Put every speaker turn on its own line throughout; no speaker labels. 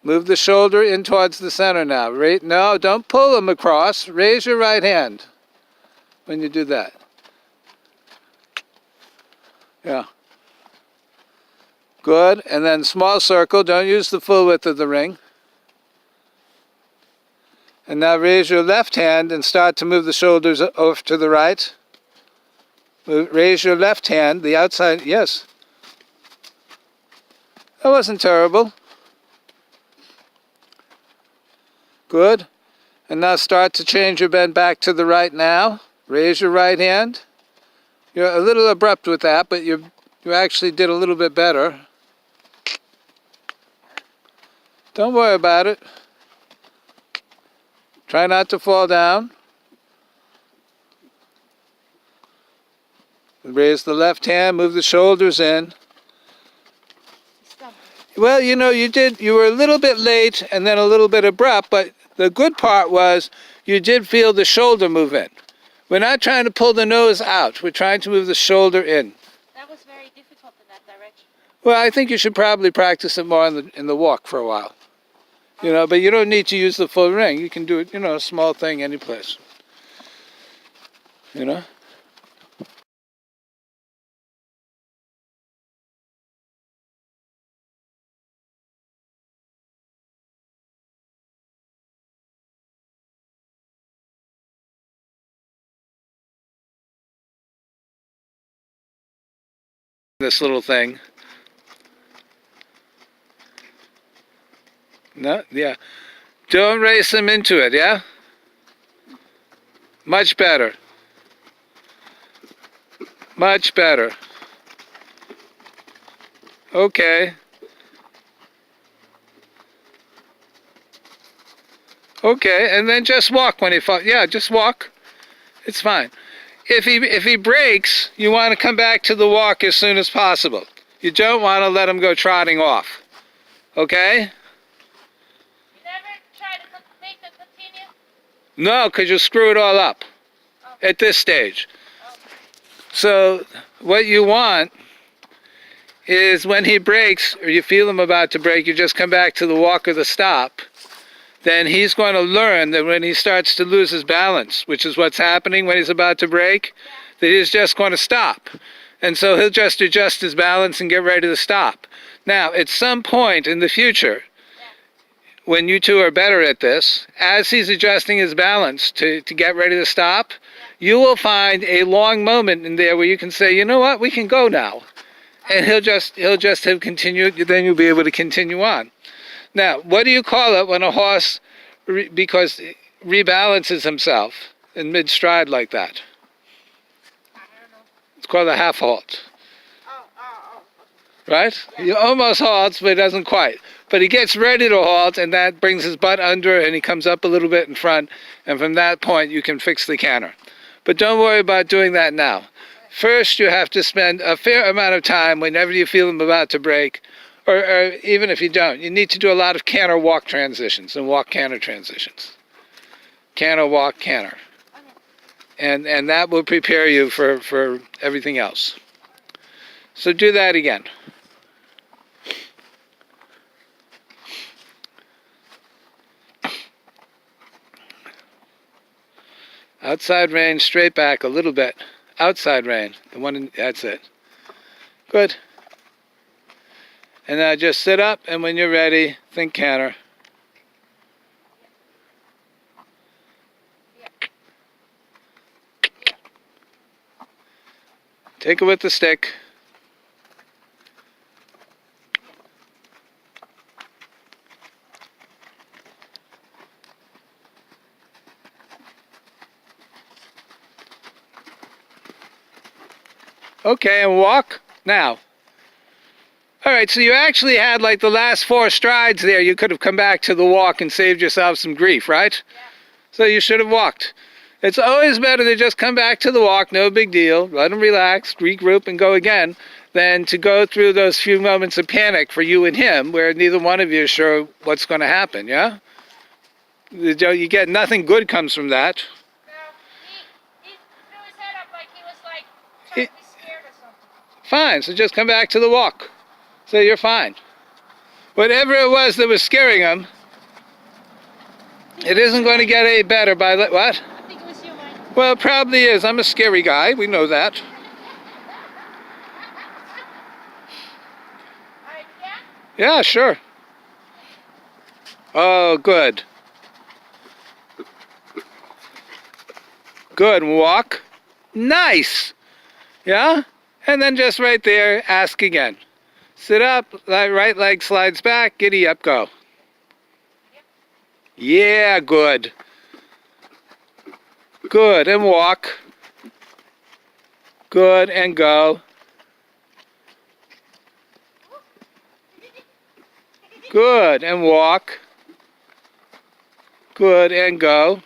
Move the shoulder in towards the center now. No, don't pull them across. Raise your right hand when you do that. Yeah. Good. And then small circle. Don't use the full width of the ring. And now raise your left hand and start to move the shoulders over to the right. Raise your left hand, the outside. Yes. That wasn't terrible. Good. And now start to change your bend back to the right now. Raise your right hand. You're a little abrupt with that, but you actually did a little bit better. Don't worry about it. Try not to fall down. Raise the left hand, move the shoulders in. Well, you know, you were a little bit late and then a little bit abrupt, but the good part was you did feel the shoulder move in. We're not trying to pull the nose out. We're trying to move the shoulder in.
That was very difficult in that direction.
Well, I think you should probably practice it more in the walk for a while. You know, but you don't need to use the full ring. You can do it, you know, a small thing any place. You know? This little thing. No, yeah. Don't race them into it, yeah? Much better. Much better. Okay. Okay, and then just walk when he falls. Yeah, just walk. It's fine. If he breaks, you want to come back to the walk as soon as possible. You don't want to let him go trotting off. Okay?
You never try to make it continue?
No, because you'll screw it all up at this stage. So what you want is when he breaks, or you feel him about to break, you just come back to the walk or the stop. Then he's going to learn that when he starts to lose his balance, which is what's happening when he's about to break, that he's just going to stop. And so he'll just adjust his balance and get ready to stop. Now, at some point in the future, when you two are better at this, as he's adjusting his balance to get ready to stop, you will find a long moment in there where you can say, you know what, we can go now. And he'll just have continued, then you'll be able to continue on. Now, what do you call it when a horse, because rebalances himself in mid-stride like that?
I don't know.
It's called a half halt.
Oh.
Right?
Yeah.
He almost halts, but he doesn't quite. But he gets ready to halt, and that brings his butt under, and he comes up a little bit in front, and from that point, you can fix the canter. But don't worry about doing that now. First, you have to spend a fair amount of time whenever you feel him about to break, or even if you don't, you need to do a lot of canter walk transitions and walk canter transitions. Canter walk canter.
Okay.
And that will prepare you for everything else. So do that again. Outside rein, straight back a little bit. Outside rein, that's it. Good. And now just sit up, and when you're ready, think canter. Take it with the stick. Okay, and walk now. All right, so you actually had like the last 4 strides there. You could have come back to the walk and saved yourself some grief, right?
Yeah.
So you should have walked. It's always better to just come back to the walk, no big deal. Let them relax, regroup, and go again, than to go through those few moments of panic for you and him where neither one of you is sure what's going to happen, yeah? You get nothing good comes from that.
No, he threw his head up like he was like trying to be scared or something.
Fine, so just come back to the walk. So you're fine. Whatever it was that was scaring him, it isn't going to get any better by what?
I think it was you, Mike.
Well, it probably is. I'm a scary guy. We know that.
Alright, yeah?
Yeah, sure. Oh, good. Good. Walk. Nice. Yeah? And then just right there, ask again. Sit up, right leg slides back, giddy up, go. Yeah, good. Good, and walk. Good, and go. Good, and walk. Good, and go.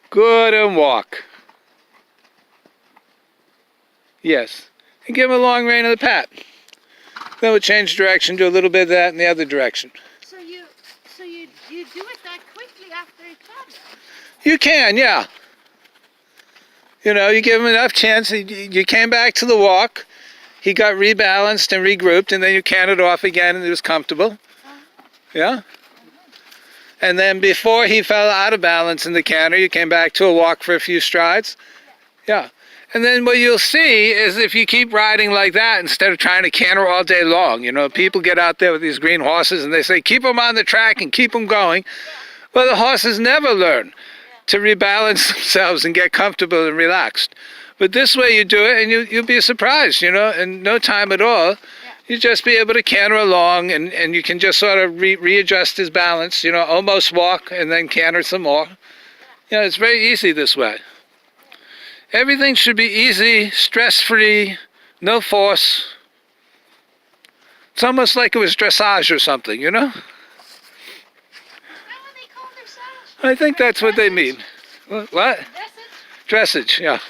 Good, and walk. Yes. And give him a long rein of the pat. Then we'll change direction, do a little bit of that in the other direction.
So you do it that quickly after each other?
You can, yeah. You know, you give him enough chance. You came back to the walk. He got rebalanced and regrouped, and then you canted off again, and it was comfortable. Yeah? And then before he fell out of balance in the canter, you came back to a walk for a few strides. Yeah. And then what you'll see is if you keep riding like that instead of trying to canter all day long, you know, people get out there with these green horses and they say, keep them on the track and keep them going. Well, the horses never learn to rebalance themselves and get comfortable and relaxed. But this way you do it and you'll be surprised, you know, in no time at all. You just be able to canter along and you can just sort of readjust his balance, you know, almost walk and then canter some more. You know, it's very easy this way. Everything should be easy, stress-free, no force. It's almost like it was dressage or something, you know?
Is that what they call dressage?
I think that's what they mean. What?
Dressage?
Dressage, yeah.
Say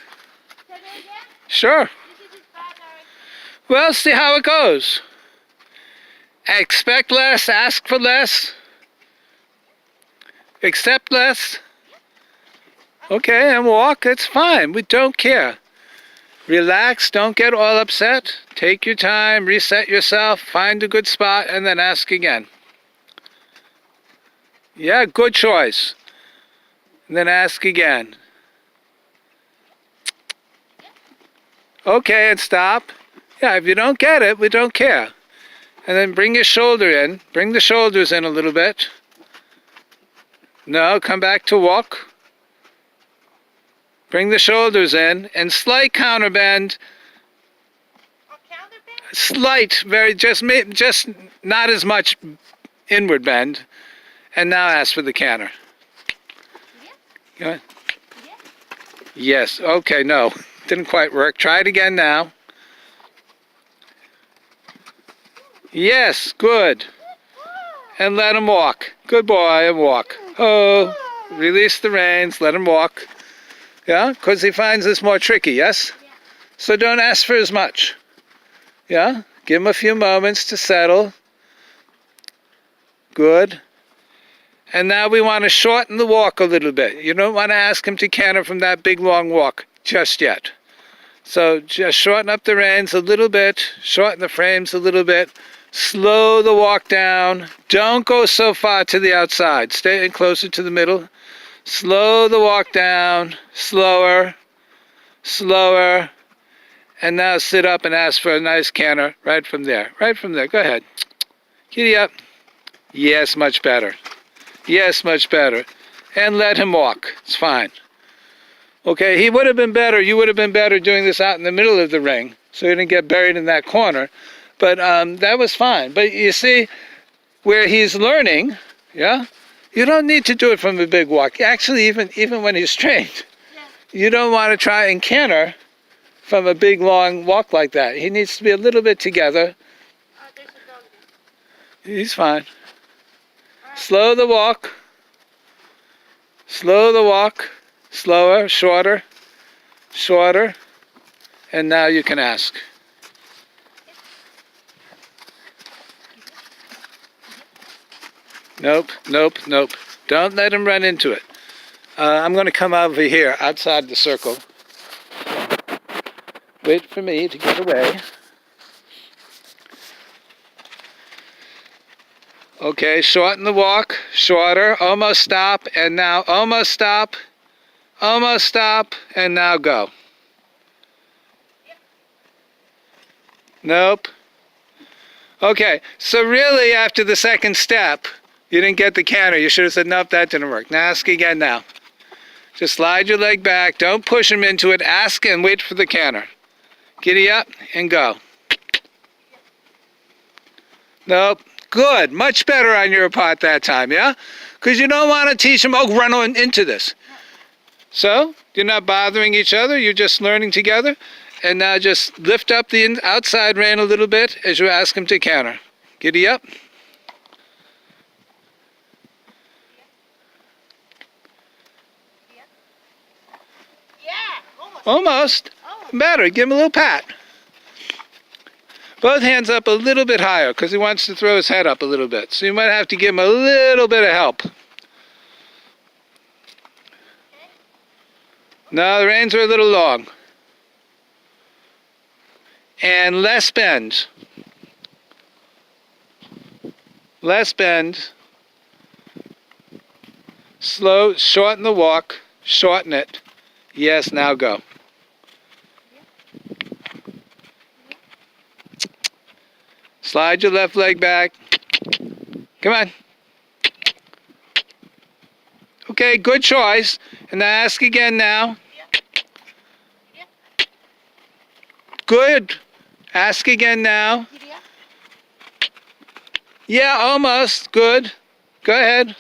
that again?
Sure.
This is bad, Eric.
Well, see how it goes. Expect less, ask for less. Accept less. Okay, and walk, it's fine. We don't care. Relax, don't get all upset. Take your time, reset yourself, find a good spot, and then ask again. Yeah, good choice. And then ask again. Okay, and stop. Yeah, if you don't get it, we don't care. And then bring your shoulder in. Bring the shoulders in a little bit. No, come back to walk. Bring the shoulders in and slight counterbend.
Or counterbend?
Slight, very just not as much inward bend. And now ask for the canter.
Yeah.
Go ahead.
Yeah.
Yes. Okay. No, didn't quite work. Try it again now. Yes. Good. And let him walk. Good boy. And walk. Oh, release the reins. Let him walk. Yeah, because he finds this more tricky, yes?
Yeah.
So don't ask for as much. Yeah? Give him a few moments to settle. Good. And now we want to shorten the walk a little bit. You don't want to ask him to canter from that big long walk just yet. So just shorten up the reins a little bit, shorten the frames a little bit, slow the walk down. Don't go so far to the outside. Stay in closer to the middle. Slow the walk down, slower, slower, and now sit up and ask for a nice canter right from there. Right from there. Go ahead. Giddy up. Yes, much better. Yes, much better. And let him walk. It's fine. Okay, he would have been better. You would have been better doing this out in the middle of the ring, so you didn't get buried in that corner. But that was fine. But you see, where he's learning, yeah? You don't need to do it from a big walk. Actually, even when he's trained, you don't want to try and canter from a big, long walk like that. He needs to be a little bit together.
There's a dog there.
He's fine. Slow the walk. Slow the walk. Slower, shorter, shorter. And now you can ask. Nope, nope, nope. Don't let him run into it. I'm going to come over here, outside the circle. Wait for me to get away. Okay, shorten the walk, shorter, almost stop, and now almost stop, and now go. Nope. Okay, so really after the second step, you didn't get the canter. You should have said, nope, that didn't work. Now ask again now. Just slide your leg back. Don't push him into it. Ask and wait for the canter. Giddy up and go. Nope. Good. Much better on your part that time, yeah? Because you don't want to teach him, oh, run on into this. So, you're not bothering each other. You're just learning together. And now just lift up the outside rein a little bit as you ask him to canter. Giddy up. Almost. Better. Give him a little pat. Both hands up a little bit higher because he wants to throw his head up a little bit. So you might have to give him a little bit of help. No, the reins are a little long. And less bend. Less bend. Slow, shorten the walk. Shorten it. Yes, now go. Slide your left leg back. Come on. Okay, good choice. And now ask again now. Good. Ask again now. Yeah, almost. Good. Go ahead.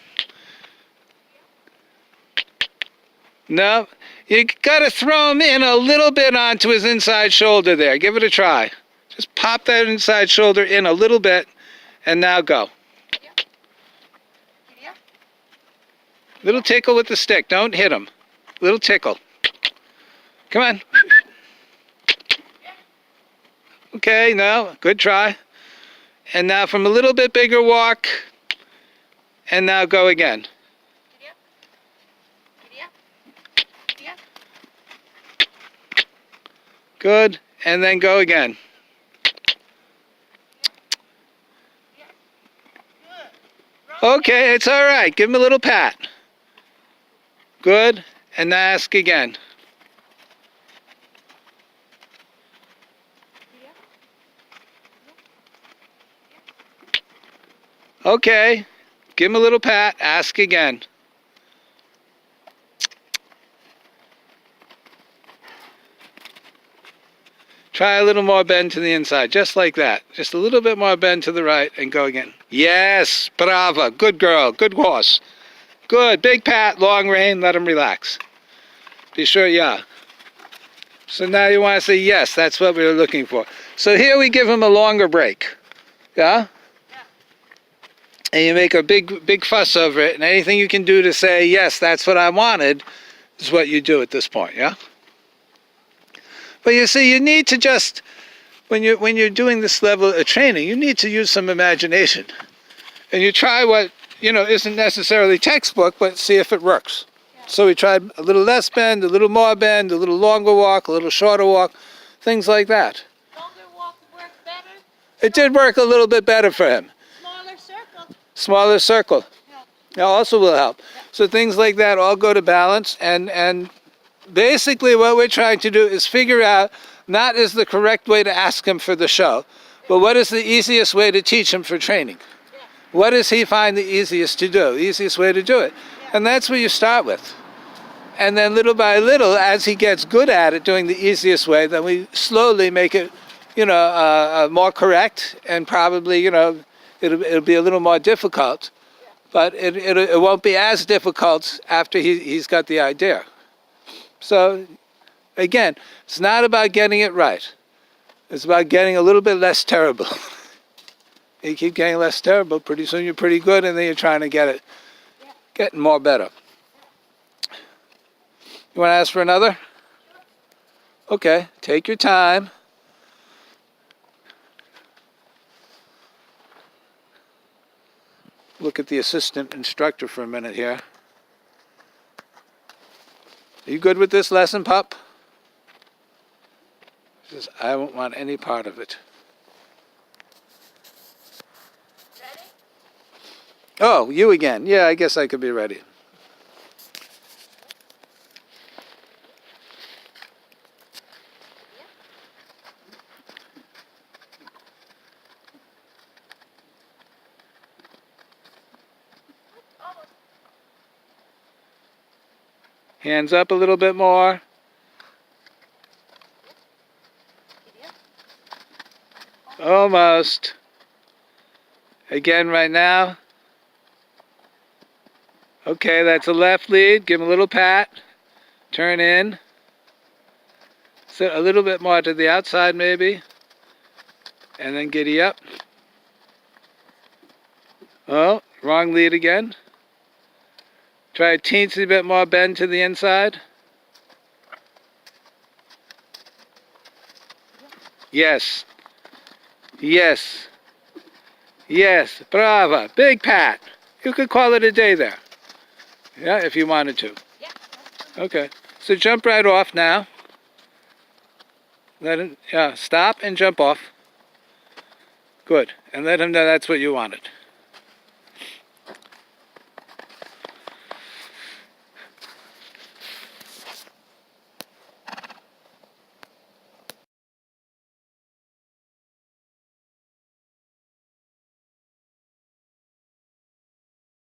No. You got to throw him in a little bit onto his inside shoulder there. Give it a try. Just pop that inside shoulder in a little bit, and now go. Little tickle with the stick. Don't hit him. Little tickle. Come on. Okay, no, good try. And now from a little bit bigger walk, and now go again. Good, and then go again. Okay, it's all right. Give him a little pat. Good, and now ask again. Okay, give him a little pat. Ask again. Try a little more bend to the inside, just like that. Just a little bit more bend to the right and go again. Yes, brava. Good girl. Good horse. Good. Big pat, long rein. Let him relax. Be sure, yeah. So now you want to say, yes, that's what we were looking for. So here we give him a longer break. Yeah? And you make a big fuss over it. And anything you can do to say, yes, that's what I wanted, is what you do at this point, yeah? But you see, you need to just, when you're doing this level of training, you need to use some imagination. And you try what, isn't necessarily textbook, but see if it works. Yeah. So we tried a little less bend, a little more bend, a little longer walk, a little shorter walk, things like that.
Longer walk worked better?
It did work a little bit better for him.
Smaller circle?
Smaller circle.
Yeah.
That also will help.
Yeah.
So things like that all go to balance, and basically what we're trying to do is figure out, not is the correct way to ask him for the show, but what is the easiest way to teach him for training?
Yeah.
What does he find the easiest to do, the easiest way to do it?
Yeah.
And that's where you start with. And then little by little, as he gets good at it, doing the easiest way, then we slowly make it, more correct, and probably, it'll be a little more difficult, but it won't be as difficult after he's got the idea. So, again, it's not about getting it right. It's about getting a little bit less terrible. You keep getting less terrible, pretty soon you're pretty good, and then you're trying to getting more better. You want to ask for another? Okay, take your time. Look at the assistant instructor for a minute here. Are you good with this lesson, pup? He says, I won't want any part of it.
Ready?
Oh, you again. Yeah, I guess I could be ready.
Almost.
Hands up a little bit more. Almost. Again right now. Okay, that's a left lead. Give him a little pat. Turn in. So a little bit more to the outside maybe. And then giddy up. Oh, wrong lead again. Try a teensy bit more bend to the inside. Yes. Yes. Yes. Brava. Big pat. You could call it a day there. Yeah, if you wanted to.
Yeah.
Okay. So jump right off now. Let him, stop and jump off. Good. And let him know that's what you wanted.